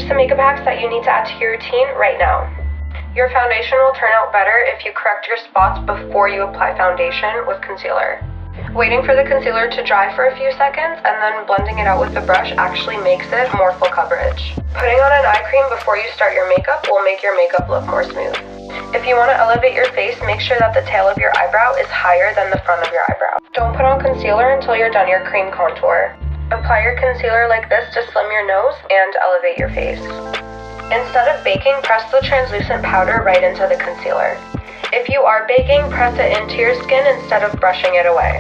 some makeup hacks that you need to add to your routine right now. Your foundation will turn out better if you correct your spots before you apply foundation with concealer. Waiting for the concealer to dry for a few seconds and then blending it out with the brush actually makes it more full coverage. Putting on an eye cream before you start your makeup will make your makeup look more smooth. If you want to elevate your face, make sure that the tail of your eyebrow is higher than the front of your eyebrow. Don't put on concealer until you're done your cream contour. Apply your concealer like this to slim your nose and elevate your face. Instead of baking, press the translucent powder right into the concealer. If you are baking, press it into your skin instead of brushing it away.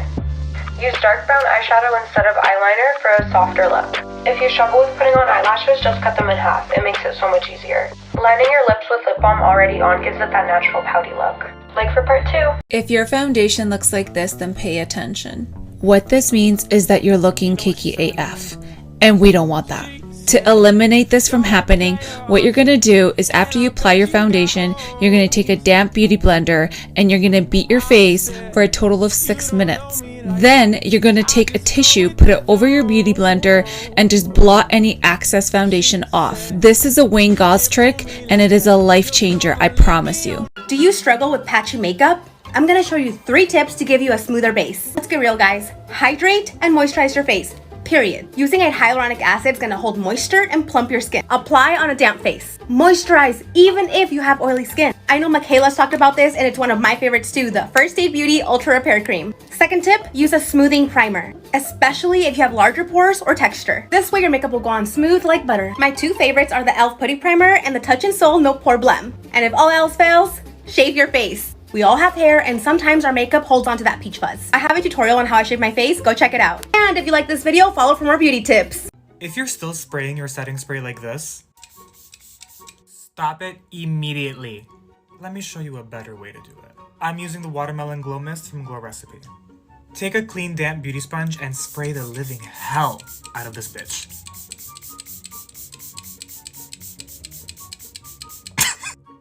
Use dark brown eyeshadow instead of eyeliner for a softer look. If you struggle with putting on eyelashes, just cut them in half. It makes it so much easier. Lining your lips with lip balm already on gives it that natural pouty look. Like for part 2. If your foundation looks like this, then pay attention. What this means is that you're looking cakey AF, and we don't want that. To eliminate this from happening, what you're going to do is after you apply your foundation, you're going to take a damp beauty blender and you're going to beat your face for a total of 6 minutes. Then you're going to take a tissue, put it over your beauty blender, and just blot any excess foundation off. This is a Wayne Gauze trick, and it is a life changer, I promise you. Do you struggle with patchy makeup? I'm gonna show you 3 tips to give you a smoother base. Let's get real, guys. Hydrate and moisturize your face. Period. Using a hyaluronic acid is gonna hold moisture and plump your skin. Apply on a damp face. Moisturize even if you have oily skin. I know Michaela's talked about this and it's one of my favorites too, the First Aid Beauty Ultra Repair Cream. Second tip, use a smoothing primer, especially if you have larger pores or texture. This way your makeup will go on smooth like butter. My 2 favorites are the e.l.f. Putty Primer and the Touch in Sol No Pore Blem. And if all else fails, shave your face. We all have hair and sometimes our makeup holds onto that peach fuzz. I have a tutorial on how I shave my face, go check it out. And if you like this video, follow for more beauty tips. If you're still spraying your setting spray like this, stop it immediately. Let me show you a better way to do it. I'm using the Watermelon Glow Mist from Glow Recipe. Take a clean damp beauty sponge and spray the living hell out of this bitch.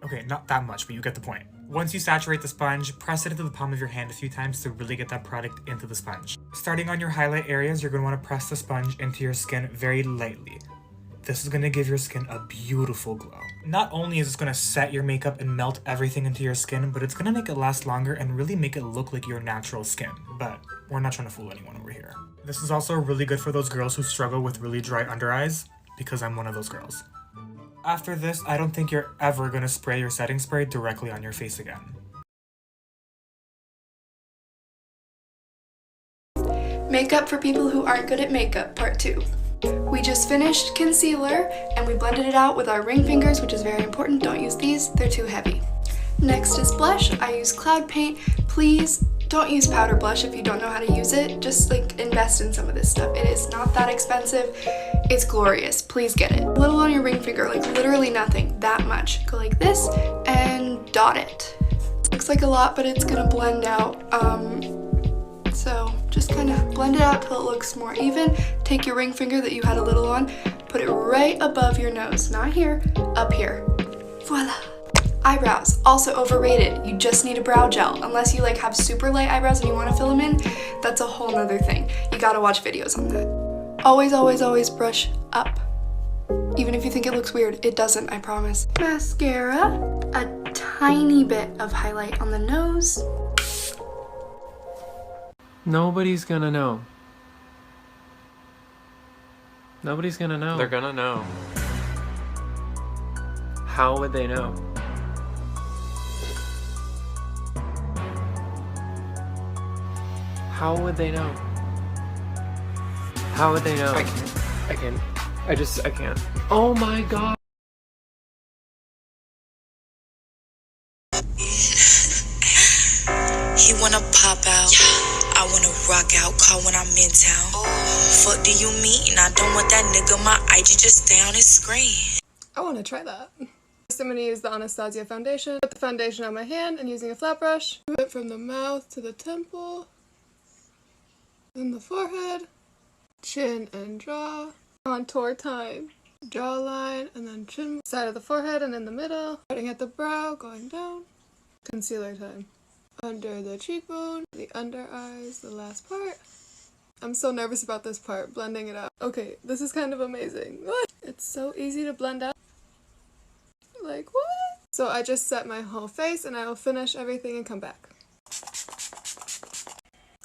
Okay, not that much, but you get the point. Once you saturate the sponge, press it into the palm of your hand a few times to really get that product into the sponge. Starting on your highlight areas, you're going to want to press the sponge into your skin very lightly. This is going to give your skin a beautiful glow. Not only is this going to set your makeup and melt everything into your skin, but it's going to make it last longer and really make it look like your natural skin. But we're not trying to fool anyone over here. This is also really good for those girls who struggle with really dry under eyes, because I'm one of those girls. After this, I don't think you're ever going to spray your setting spray directly on your face again. Makeup for people who aren't good at makeup, part 2. We just finished concealer and we blended it out with our ring fingers, which is very important. Don't use these, they're too heavy. Next is blush. I use Cloud Paint. Please don't use powder blush if you don't know how to use it. Just like invest in some of this stuff. It is not that expensive. It's glorious. Please get it. A little on your ring finger, like literally nothing, that much. Go like this and dot it. Looks like a lot, but it's gonna blend out. So just kind of blend it out till it looks more even. Take your ring finger that you had a little on, put it right above your nose. Not here, up here. Voila. Eyebrows, also overrated. You just need a brow gel. Unless you like have super light eyebrows and you want to fill them in, that's a whole nother thing. You gotta watch videos on that. Always, always, always brush up. Even if you think it looks weird, it doesn't, I promise. Mascara, a tiny bit of highlight on the nose. Nobody's gonna know. Nobody's gonna know. They're gonna know. How would they know? How would they know? How would they know? I can't. I can't. Oh my god. He wanna pop out, I wanna rock out, call when I'm in town. Fuck do you mean? I don't want that nigga, my IG just stay on his screen. I want to try that. First I'm going to use the Anastasia foundation. Put the foundation on my hand and using a flat brush. Move it from the mouth to the temple. Then the forehead, chin and jaw. Contour time. Jawline and then chin, side of the forehead and in the middle. Starting at the brow, going down. Concealer time. Under the cheekbone, the under eyes, the last part. I'm so nervous about this part, blending it out. Okay, this is kind of amazing. What? It's so easy to blend out. So I just set my whole face and I will finish everything and come back.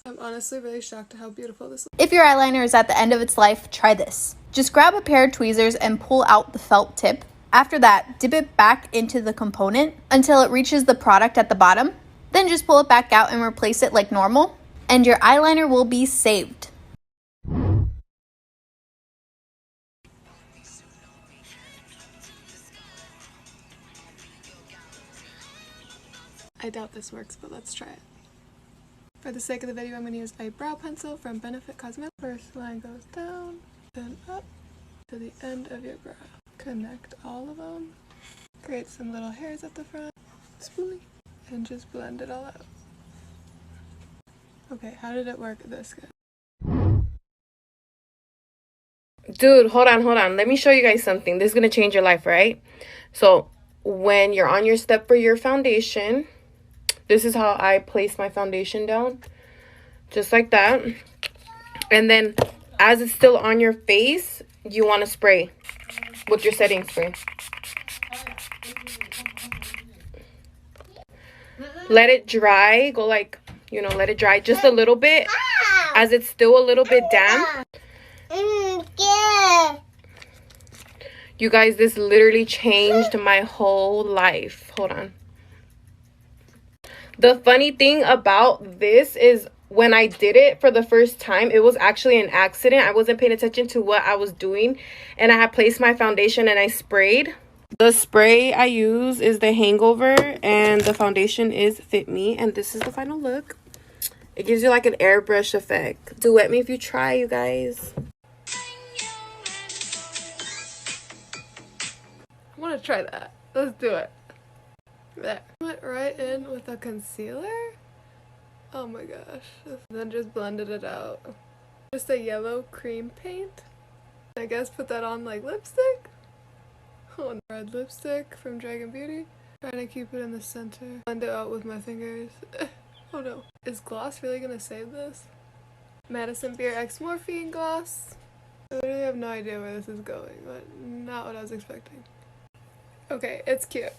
I'm honestly really shocked at how beautiful this looks. If your eyeliner is at the end of its life, try this. Just grab a pair of tweezers and pull out the felt tip. After that, dip it back into the component until it reaches the product at the bottom. Then just pull it back out and replace it like normal, and your eyeliner will be saved. I doubt this works, but let's try it. For the sake of the video, I'm going to use a brow pencil from Benefit Cosmetics. First line goes down, then up to the end of your brow. Connect all of them. Create some little hairs at the front. Spoolie. And just blend it all out. Okay, how did it work this good? Dude, hold on. Let me show you guys something. This is going to change your life, right? So, when you're on your step for your foundation, this is how I place my foundation down. Just like that. And then, as it's still on your face, you want to spray with your setting spray. Let it dry. Go like, you know, let it dry just a little bit. As it's still a little bit damp. You guys, this literally changed my whole life. Hold on. The funny thing about this is when I did it for the first time, it was actually an accident. I wasn't paying attention to what I was doing. And I had placed my foundation and I sprayed. The spray I use is the Hangover and the foundation is Fit Me. And this is the final look. It gives you like an airbrush effect. Duet me if you try, you guys. I want to try that. Let's do it. There. Went right in with a concealer. Oh my gosh. And then just blended it out. Just a yellow cream paint. I guess put that on like lipstick. Oh, red lipstick from Dragon Beauty. Trying to keep it in the center. Blend it out with my fingers. Oh no. Is gloss really gonna save this? Madison Beer X Morphine gloss. I literally have no idea where this is going, but not what I was expecting. Okay, it's cute.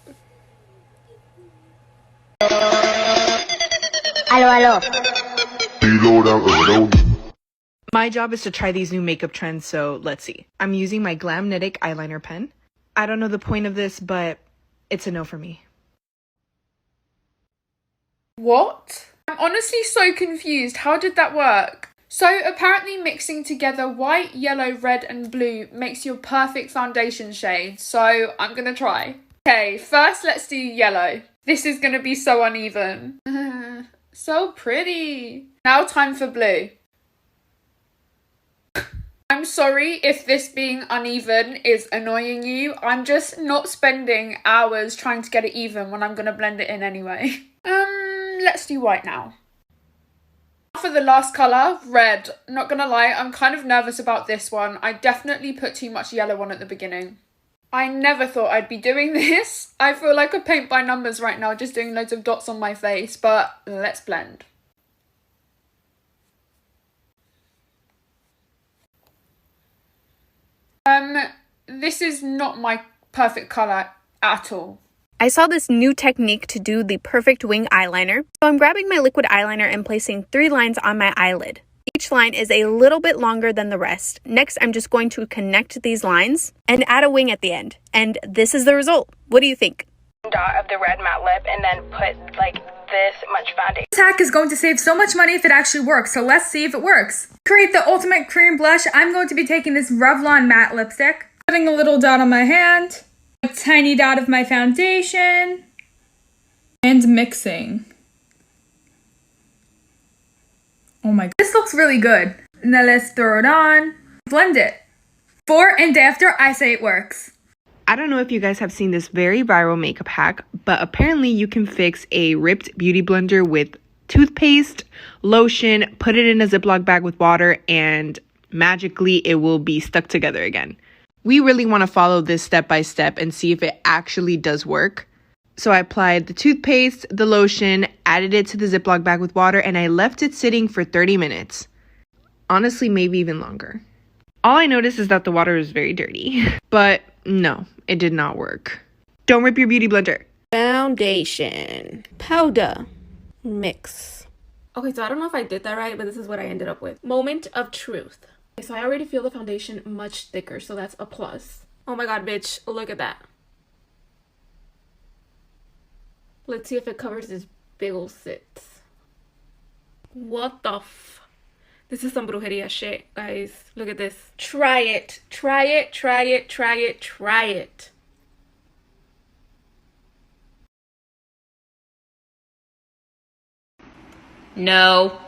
My job is to try these new makeup trends, so let's see. I'm using my Glamnetic eyeliner pen. I don't know the point of this, but it's a no for me. What? I'm honestly so confused. How did that work? So apparently mixing together white, yellow, red and blue makes your perfect foundation shade. So I'm gonna try. Okay, first let's do yellow. This is gonna be so uneven. So pretty. Now time for blue. I'm sorry if this being uneven is annoying you. I'm just not spending hours trying to get it even when I'm gonna blend it in anyway. Let's do white now. For the last colour, red. Not gonna lie, I'm kind of nervous about this one. I definitely put too much yellow on at the beginning. I never thought I'd be doing this. I feel like a paint by numbers right now, just doing loads of dots on my face, but let's blend. This is not my perfect colour at all. I saw this new technique to do the perfect wing eyeliner. So I'm grabbing my liquid eyeliner and placing 3 lines on my eyelid. Each line is a little bit longer than the rest. Next, I'm just going to connect these lines and add a wing at the end. And this is the result. What do you think? Dot of the red matte lip and then put like this much foundation. This hack is going to save so much money if it actually works, so let's see if it works. To create the ultimate cream blush, I'm going to be taking this Revlon matte lipstick, putting a little dot on my hand, a tiny dot of my foundation, and mixing. Oh my god. This looks really good. Now let's throw it on, blend it. Before and after, I say it works. I don't know if you guys have seen this very viral makeup hack, but apparently you can fix a ripped beauty blender with toothpaste, lotion, put it in a Ziploc bag with water, and magically it will be stuck together again. We really want to follow this step by step and see if it actually does work. So I applied the toothpaste, the lotion, added it to the Ziploc bag with water, and I left it sitting for 30 minutes. Honestly, maybe even longer. All I noticed is that the water is very dirty. But no, it did not work. Don't rip your beauty blender. Foundation. Powder. Mix. Okay, so I don't know if I did that right, but this is what I ended up with. Moment of truth. Okay, so I already feel the foundation much thicker, so that's a plus. Oh my god, bitch, look at that. Let's see if it covers this big ol' sits. What the f... This is some brujeria shit, guys. Look at this. Try it. Try it, try it, try it, try it. No.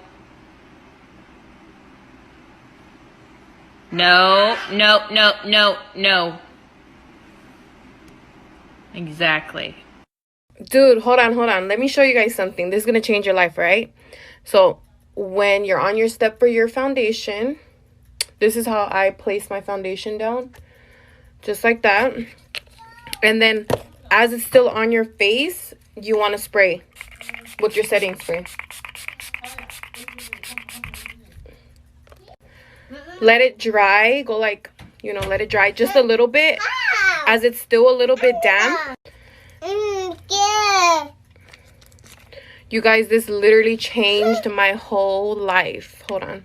No, no, no, no, no. Exactly. Dude, hold on. Let me show you guys something. This is going to change your life, right? So, when you're on your step for your foundation, this is how I place my foundation down. Just like that. And then, as it's still on your face, you want to spray with your setting spray. Let it dry. Go like, let it dry just a little bit. As it's still a little bit damp. You guys, this literally changed my whole life. Hold on.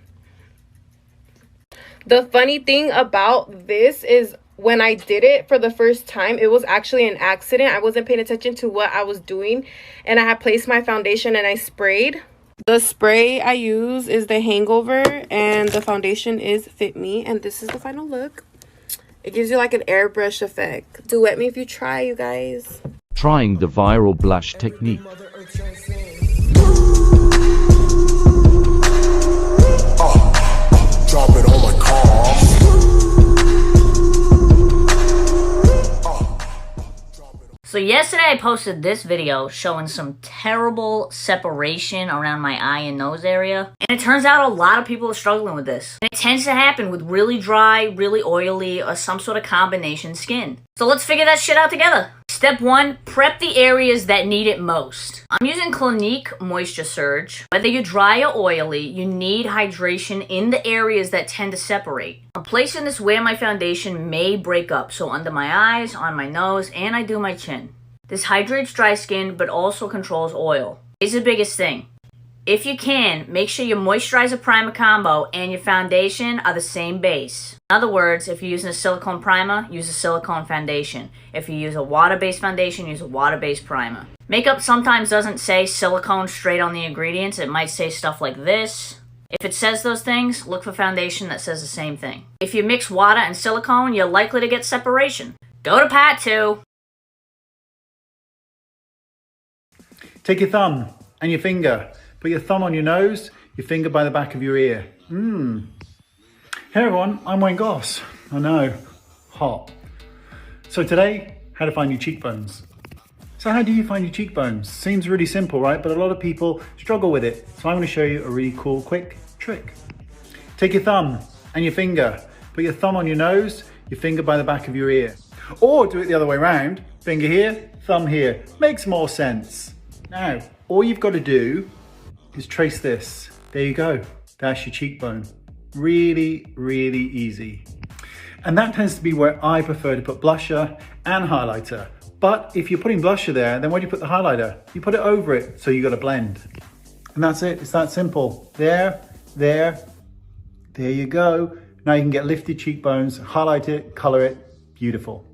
The funny thing about this is when I did it for the first time, it was actually an accident. I wasn't paying attention to what I was doing. And I had placed my foundation and I sprayed. The spray I use is the Hangover and the foundation is Fit Me. And this is the final look. It gives you like an airbrush effect. Duet me if you try, you guys. Trying the viral blush technique. Drop it on my car. So yesterday I posted this video showing some terrible separation around my eye and nose area. And it turns out a lot of people are struggling with this. And it tends to happen with really dry, really oily, or some sort of combination skin. So let's figure that shit out together. Step 1, prep the areas that need it most. I'm using Clinique Moisture Surge. Whether you're dry or oily, you need hydration in the areas that tend to separate. I'm placing this where my foundation may break up, so under my eyes, on my nose, and I do my chin. This hydrates dry skin, but also controls oil. Here's the biggest thing. If you can, make sure your moisturizer primer combo and your foundation are the same base. In other words, if you're using a silicone primer, use a silicone foundation. If you use a water-based foundation, use a water-based primer. Makeup sometimes doesn't say silicone straight on the ingredients. It might say stuff like this. If it says those things, look for foundation that says the same thing. If you mix water and silicone, you're likely to get separation. Go to part 2. Take your thumb and your finger. Put your thumb on your nose, your finger by the back of your ear. Hey everyone, I'm Wayne Goss. I know, hot. So today, how to find your cheekbones. So how do you find your cheekbones? Seems really simple, right? But a lot of people struggle with it. So I'm going to show you a really cool, quick trick. Take your thumb and your finger. Put your thumb on your nose, your finger by the back of your ear. Or do it the other way around. Finger here, thumb here. Makes more sense. Now, all you've got to do is trace this. There you go. That's your cheekbone. Really, really easy. And that tends to be where I prefer to put blusher and highlighter. But if you're putting blusher there, then where do you put the highlighter? You put it over it, so you got to blend. And that's it. It's that simple. There you go. Now you can get lifted cheekbones, highlight it, color it. Beautiful.